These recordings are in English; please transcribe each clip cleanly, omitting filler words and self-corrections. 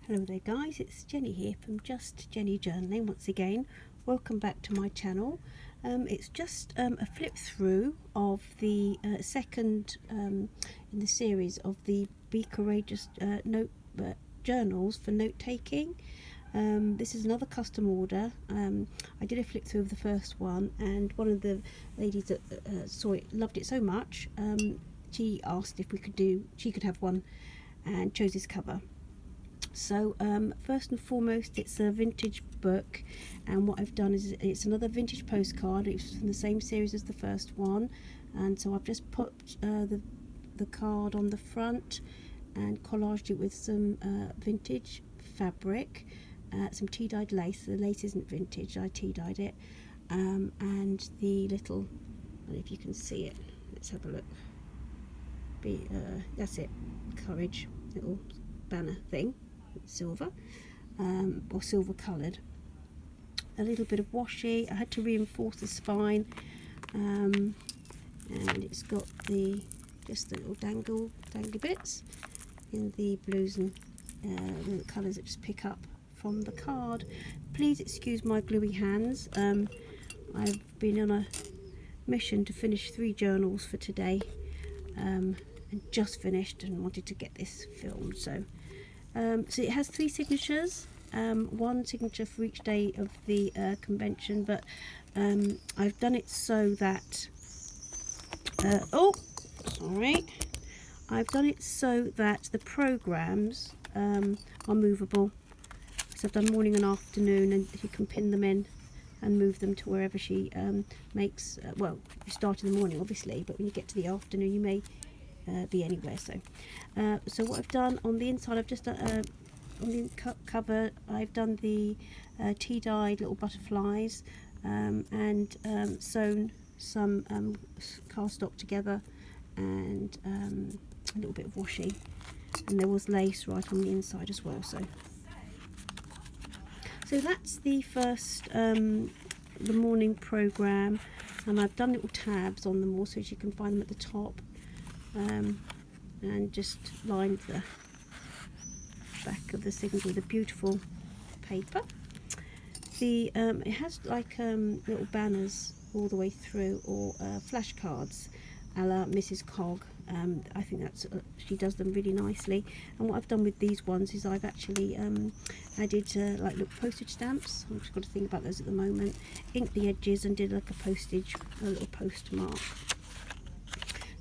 Hello there guys, it's Jenny here from Just Jenny Journaling once again. Welcome back to my channel. It's just a flip through of the second in the series of the Be Courageous journals for note taking. This is another custom order. I did a flip through of the first one, and one of the ladies that saw it loved it so much. She asked if she could have one and chose this cover. So first and foremost, it's a vintage book, and what I've done is it's another vintage postcard. It's from the same series as the first one, and so I've just put the card on the front and collaged it with some vintage fabric, some tea dyed lace. The lace isn't vintage, I tea dyed it, and the little, I don't know if you can see it, let's have a look. That's it, courage little banner thing, silver or silver coloured. A little bit of washi. I had to reinforce the spine, and it's got just the little dangly bits in the blues and the colours that just pick up from the card. Please excuse my gluey hands. I've been on a mission to finish 3 journals for today, and just finished and wanted to get this filmed. So it has 3 signatures, 1 signature for each day of the convention, but I've done it so that I've done it so that the programs are movable. So I've done morning and afternoon, and you can pin them in and move them to wherever she makes. Well, you start in the morning obviously, but when you get to the afternoon you may be anywhere. So what I've done on the inside, I've just on the cover I've done the tea dyed little butterflies, and sewn some cardstock together, and a little bit of washi, and there was lace right on the inside as well. So that's the first the morning program, and I've done little tabs on them also, so you can find them at the top. And just lined the back of the signature with a beautiful paper. It has like little banners all the way through, or flashcards a la Mrs. Cog. I think that's she does them really nicely. And what I've done with these ones is I've actually added like little postage stamps. I've just got to think about those at the moment. Inked the edges and did like a little postmark.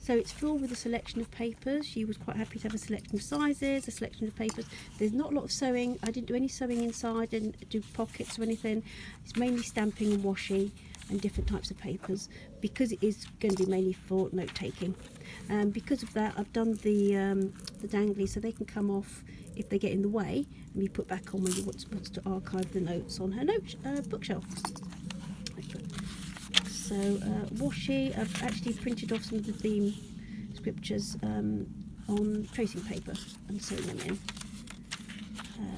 So it's filled with a selection of papers. She was quite happy to have a selection of sizes, a selection of papers. There's not a lot of sewing. I didn't do any sewing inside, didn't do pockets or anything. It's mainly stamping and washi and different types of papers, because it is going to be mainly for note taking. Because of that, I've done the dangly so they can come off if they get in the way, and be put back on when you want to archive the notes on her bookshelf. So washi, I've actually printed off some of the theme scriptures on tracing paper and sewn them in.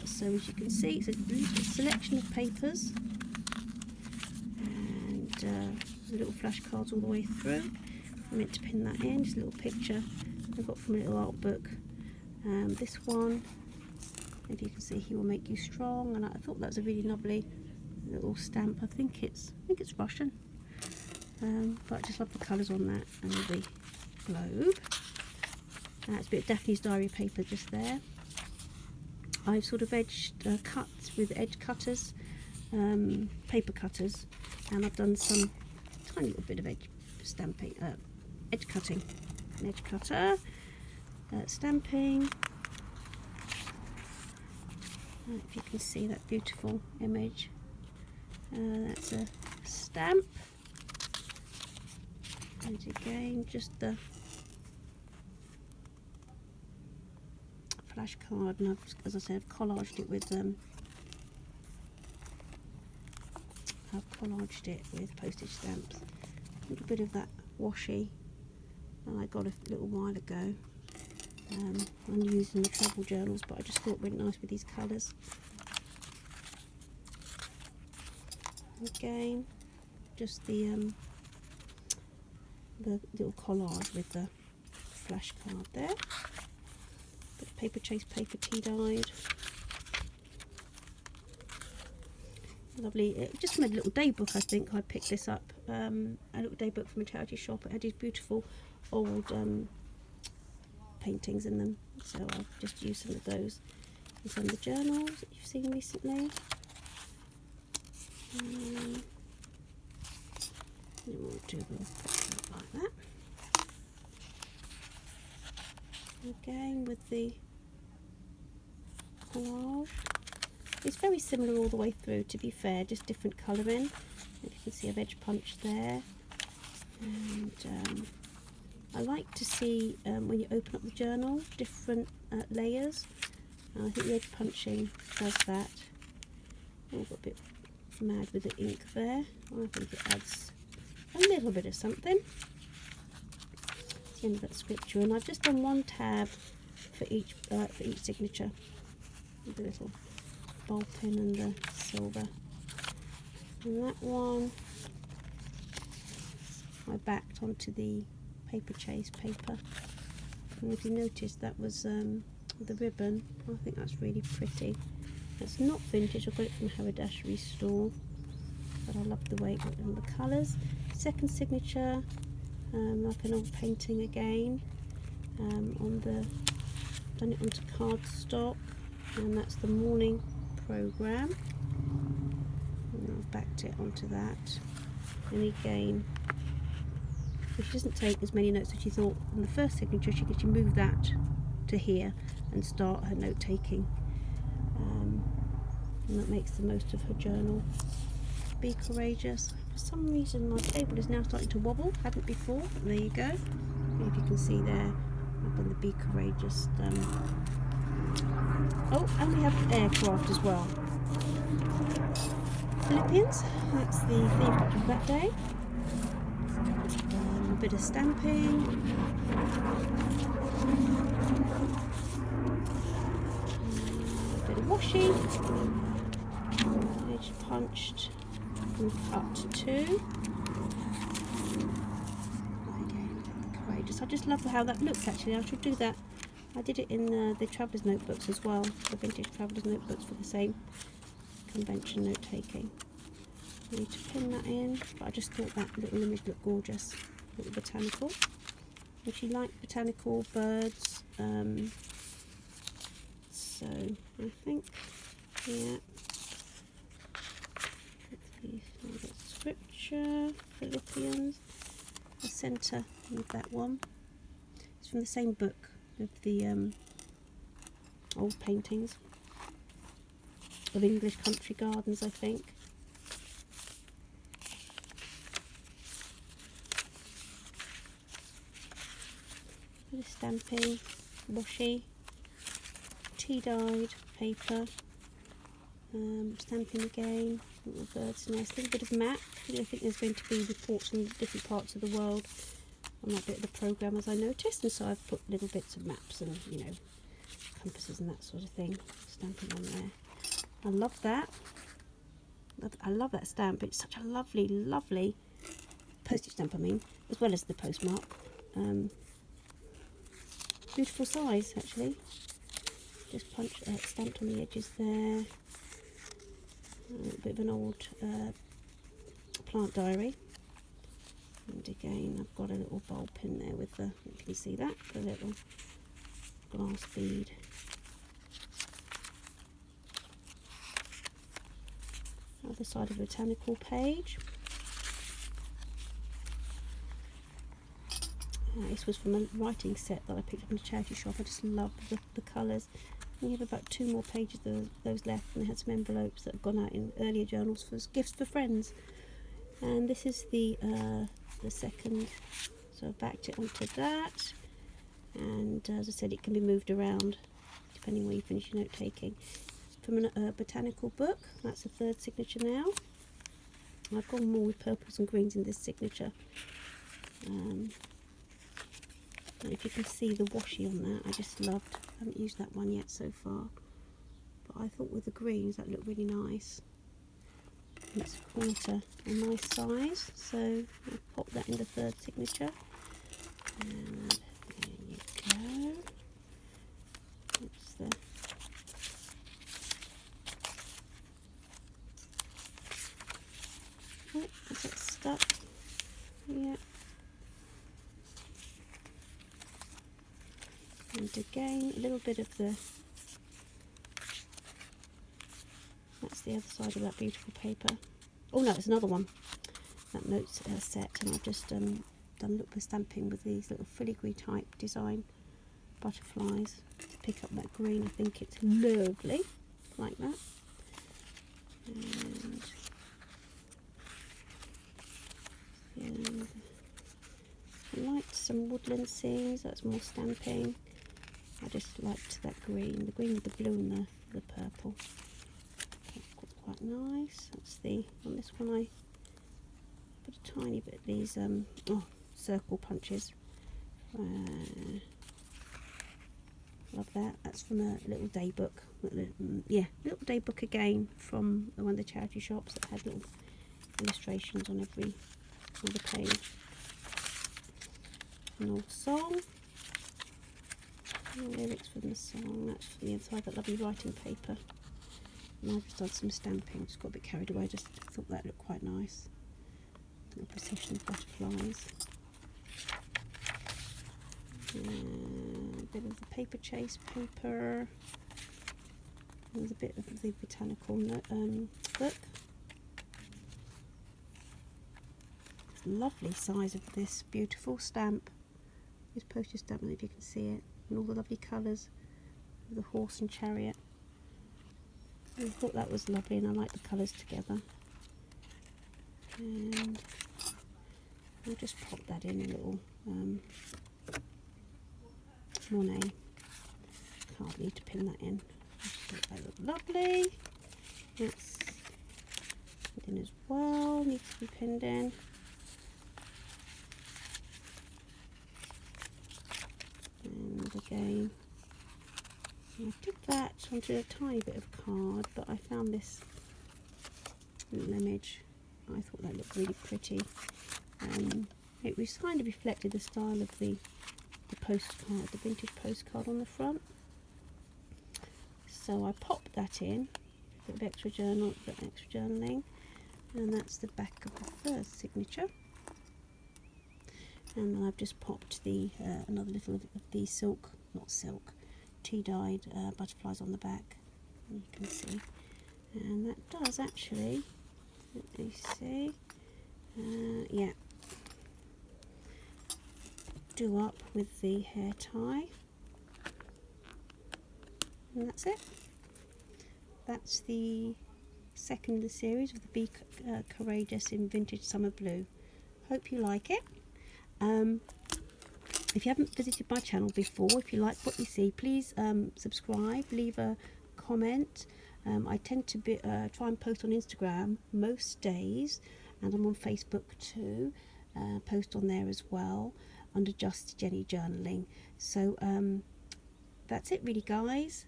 So as you can see, it's a selection of papers, and little flashcards all the way through. I meant to pin that in, just a little picture I got from a little art book. This one, if you can see, he will make you strong, and I thought that was a really lovely little stamp. I think it's Russian. But I just love the colours on that, and the globe. It's a bit of Daphne's Diary paper just there. I've sort of cut with edge cutters, paper cutters, and I've done some tiny little bit of edge cutting. An edge cutter, stamping. If you can see that beautiful image, that's a stamp. And again, just the flashcard, and as I said, I've collaged it with postage stamps. A little bit of that washi that I got a little while ago. I'm using the travel journals, but I just thought it went nice with these colours. Again, just the little collage with the flashcard there. Bit of paper chase paper tea dyed. lovely, just from a little day book. I think I picked this up, a little day book from a charity shop. It had these beautiful old paintings in them, so I've just used some of those in some of the journals that you've seen recently. And we'll put that like that. Again with the collage. It's very similar all the way through, to be fair, just different colouring. You can see I've edge punched there. And I like to see when you open up the journal different layers. I think the edge punching does that. Oh, got a bit mad with the ink there. I think it adds a little bit of something. It's the end of that scripture, and I've just done one tab for each signature with the little ball pin and the silver. And that one I backed onto the paper chase paper, and if you notice that was the ribbon. I think that's really pretty. It's not vintage, I got it from Haberdashery store, but I love the way it looked and the colours. Second signature, like an old painting again, done it onto cardstock, and that's the morning programme, and I've backed it onto that. And again, she doesn't take as many notes as she thought in the first signature. She can move that to here and start her note taking, and that makes the most of her journal. Be courageous. For some reason my table is now starting to wobble, hadn't before, but there you go. If you can see there, I've done the be courageous. Oh, and we have aircraft as well. Philippians, that's the theme picture of that day. A bit of stamping. A bit of washi. Edge punched and cut too. Again, courageous. I just love how that looks actually. I should do that. I did it in the Traveller's Notebooks as well, the Vintage Traveller's Notebooks, for the same convention note taking. I need to pin that in, but I just thought that little image looked gorgeous, little botanical. And she liked botanical birds, so I think, yeah, scripture, Philippians, the centre of that one. It's from the same book of the old paintings of English country gardens, I think. Bit of stamping, washi, tea-dyed paper, stamping again, little bird's nest, a little bit of map. I think there's going to be reports from different parts of the world on that bit of the programme, as I noticed, and so I've put little bits of maps and, you know, compasses and that sort of thing, stamping on there. I love that. I love that stamp. It's such a lovely, lovely postage stamp, I mean, as well as the postmark. Beautiful size, actually. Just stamped on the edges there. A little bit of an old plant diary. And again, I've got a little bulb pin there with the, you can see that, the little glass bead. Other side of a botanical page. This was from a writing set that I picked up in a charity shop. I just love the colours. We have about 2 more pages of those left, and they had some envelopes that have gone out in earlier journals for gifts for friends. And this is the second, so I backed it onto that, and as I said, it can be moved around depending where you finish your note taking. From a botanical book, that's the third signature now. I've gone more with purples and greens in this signature. If you can see the washi on that, I just loved. I haven't used that one yet so far, but I thought with the greens that looked really nice. It's quite a nice size, so I'll pop that in the third signature. And there you go. That's bit of the, that's the other side of that beautiful paper. Oh no, it's another one, that notes set, and I've just done a little bit of stamping with these little filigree type design butterflies to pick up that green. I think it's lovely, like that. And I liked some woodland scenes, that's more stamping. I just liked that green, the green with the blue and the purple. That's quite nice. That's the, on this one I put a tiny bit of these circle punches. Love that. That's from a little day book. Yeah, little day book again from one of the charity shops that had little illustrations on every other page. An old song. The lyrics from the song. That's from the inside, that lovely writing paper. And I've just done some stamping. Just got a bit carried away. Just thought that looked quite nice. Little procession of butterflies. A bit of the paper chase paper. There's a bit of the botanical book. Lovely size of this beautiful stamp. This postage stamp, I don't know if you can see it, and all the lovely colours of the horse and chariot. I thought that was lovely, and I like the colours together. And I'll just pop that in a little Monet. Can't need to pin that in. That look lovely. That's pinned in as well. Needs to be pinned in. And again, I did that onto a tiny bit of card, but I found this little image. I thought that looked really pretty. It was kind of reflected the style of the postcard, the vintage postcard on the front. So I popped that in, a bit of extra journaling, and that's the back of the first signature. And then I've just popped the another little of the silk, not silk, tea-dyed butterflies on the back. You can see, and that does actually. Let me see. Yeah. Do up with the hair tie, and that's it. That's the second in the series of the Be Courageous in Vintage Summer Blue. Hope you like it. If you haven't visited my channel before, if you like what you see, please subscribe, leave a comment. I tend to try and post on Instagram most days, and I'm on Facebook too. Post on there as well under Just Jenny Journaling. So that's it really, guys.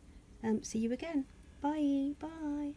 See you again. Bye.